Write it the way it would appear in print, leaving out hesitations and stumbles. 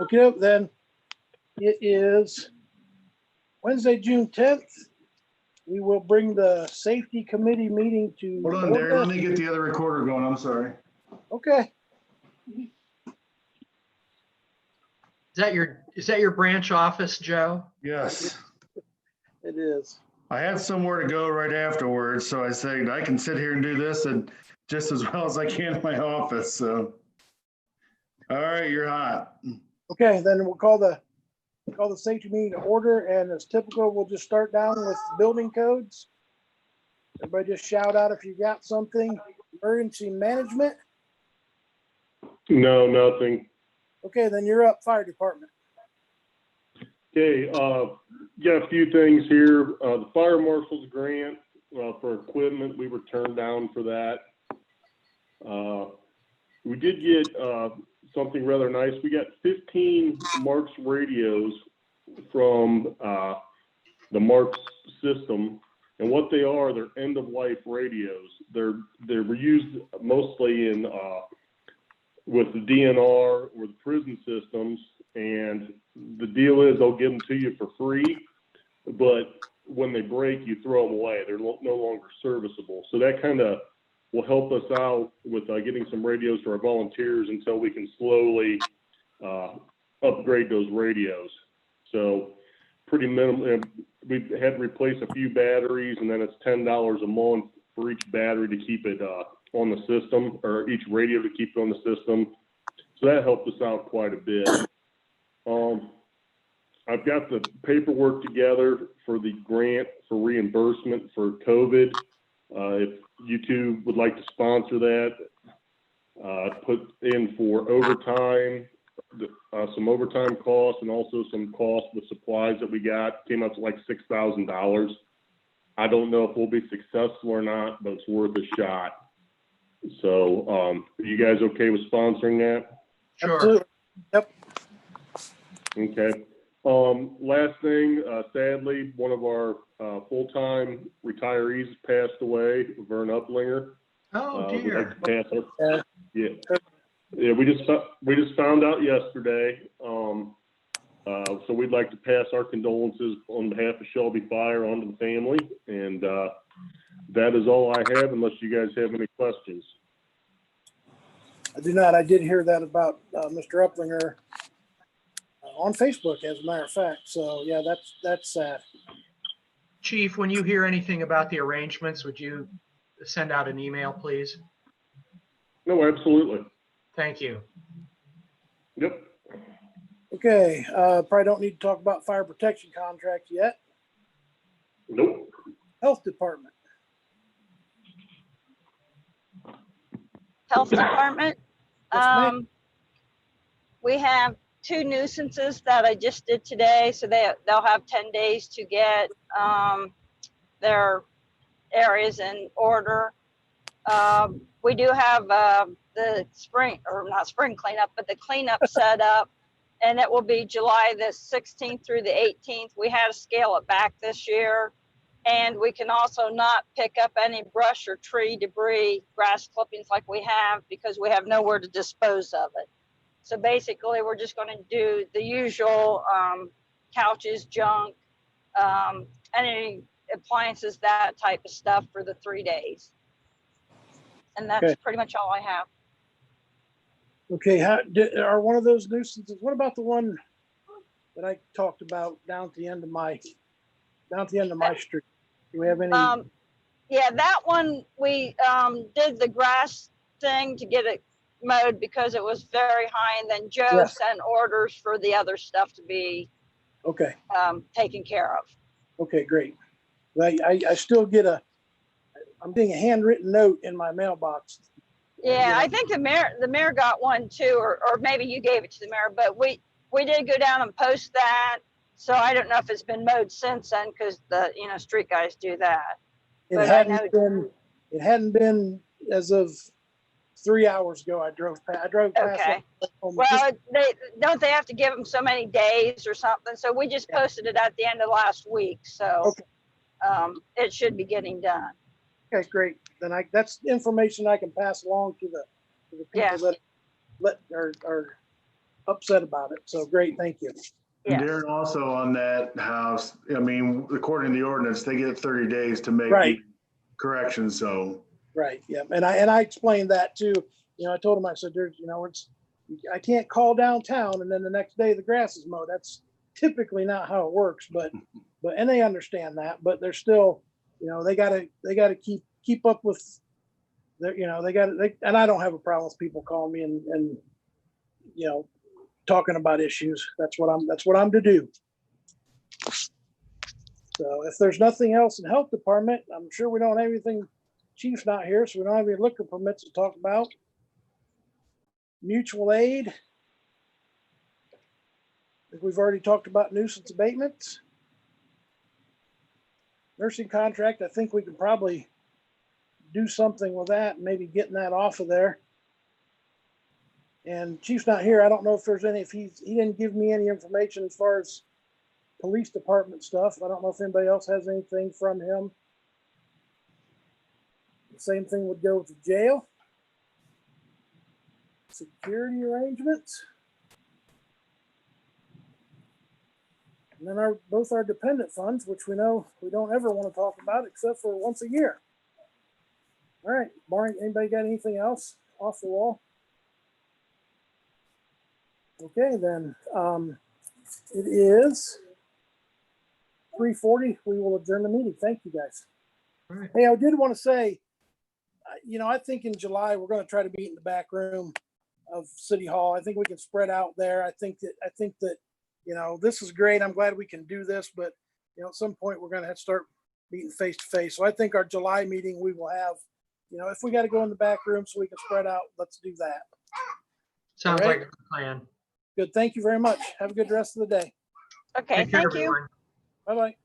Okay, then it is Wednesday, June 10th. We will bring the safety committee meeting to Hold on, Darren, order. let me get the other recorder going, I'm sorry. Okay, Is that your branch office, Joe? Yes, it is. I have somewhere to go right afterwards, so I said I can sit here and do this and just as well as I can in my office, so. All right, you're hot. Okay, then we'll call the safety meeting to order, and as typical, we'll just start down with building codes. Everybody just shout out if you got something. Emergency management. No, nothing. Okay, then you're up, fire department. Okay, got a few things here. The fire marshal's grant for equipment, we were turned down for that. We did get something rather nice. We got 15 Marks radios from the Marks system. And what they are, they're end-of-life radios. They're used mostly in with the DNR or the prison systems. And the deal is they'll give them to you for free, but when they break, you throw them away. They're no longer serviceable. So that kind of will help us out with getting some radios to our volunteers until we can slowly upgrade those radios. So pretty minimal. We had to replace a few batteries, and then it's $10 a month for each battery to keep it on the system, or each radio to keep it on the system. So that helped us out quite a bit. I've got the paperwork together for the grant for reimbursement for COVID. If you two would like to sponsor that, put in for overtime, some overtime costs, and also some costs with supplies that we got. Came up to like $6,000. I don't know if we'll be successful or not, but it's worth a shot. So, are you guys okay with sponsoring that? Sure. Absolutely. Yep. Okay. Last thing, sadly, one of our full-time retirees passed away, Vern Uplinger. Oh, We'd dear. like to pass our, Yeah. yeah, we just found out yesterday. So we'd like to pass our condolences on behalf of Shelby Fire onto the family, and that is all I have, unless you guys have any questions. I do not. I did hear that about Mr. Uplinger on Facebook, as a matter of fact. So yeah, that's sad. Chief, when you hear anything about the arrangements, would you send out an email, please? No, absolutely. Thank you. Yep. Okay, probably don't need to talk about fire protection contracts yet. Nope. Health department. Health department. Yes, ma'am. We have 2 nuisances that I just did today, so they'll have 10 days to get their areas in order. We do have the spring, or not spring cleanup, but the cleanup set up, and it will be July the 16th through the 18th. We had to scale it back this year. And we can also not pick up any brush or tree debris, grass clippings like we have, because we have nowhere to dispose of it. So basically, we're just going to do the usual couches, junk, any appliances, that type of stuff for the 3 days. And that's Okay. pretty much all I have. Okay, are one of those nuisances? What about the one that I talked about down at the end of my street? Do we have any? Yeah, that one we did the grass thing to get it mowed because it was very high, and then Joe sent orders for the other stuff to be Okay. taken care of. Okay, great. I still get I'm getting a handwritten note in my mailbox. Yeah, I think the mayor got one too, or maybe you gave it to the mayor, but we did go down and post that. So I don't know if it's been mowed since then, because the street guys do that. It But It hadn't been as of 3 hours ago. I drove past. Okay. Well, they have to give them so many days or something. So we just posted it at the end of last week. So it should be getting done. Okay, great. Then that's information I can pass along to the people that upset about it. So great, thank you. And Yes. Darren, also on that house, I mean, according to the ordinance, they get 30 days to make Right. the correction, so. Right, yeah, and I explained that too. You know, I told him, I said, there's, you know, I can't call downtown and then the next day the grass is mowed. That's typically not how it works, but, and they understand that, but they're still, you know, they gotta keep up with their, you know, and I don't have a problem with people calling me and, you know, talking about issues. That's what I'm to do. So if there's nothing else in health department, I'm sure we don't have anything. Chief's not here, so we don't have any liquor permits to talk about. Mutual aid. I think we've already talked about nuisance abatements. Nursing contract, I think we can probably do something with that, maybe getting that off of there. And Chief's not here. I don't know if there's any, he didn't give me any information as far as police department stuff. I don't know if anybody else has anything from him. The same thing would go with the jail. Security arrangements. And then both our dependent funds, which we know we don't ever want to talk about except for once a year. All right, Barney, anybody got anything else off the wall? Okay, then it is 3:40. We will adjourn the meeting. Thank you, guys. All right. Hey, I did want to say, you know, I think in July we're going to try to meet in the back room of City Hall. I think we can spread out there. I think that, you know, this is great. I'm glad we can do this, but you know, at some point we're going to have to start meeting face to face. So I think our July meeting we will have, you know, if we got to go in the back room so we can spread out, let's do that. Sounds All like right. a good plan. Good. Thank you very much. Have a good rest of the day. Okay, Take care, thank you. everyone. Bye bye.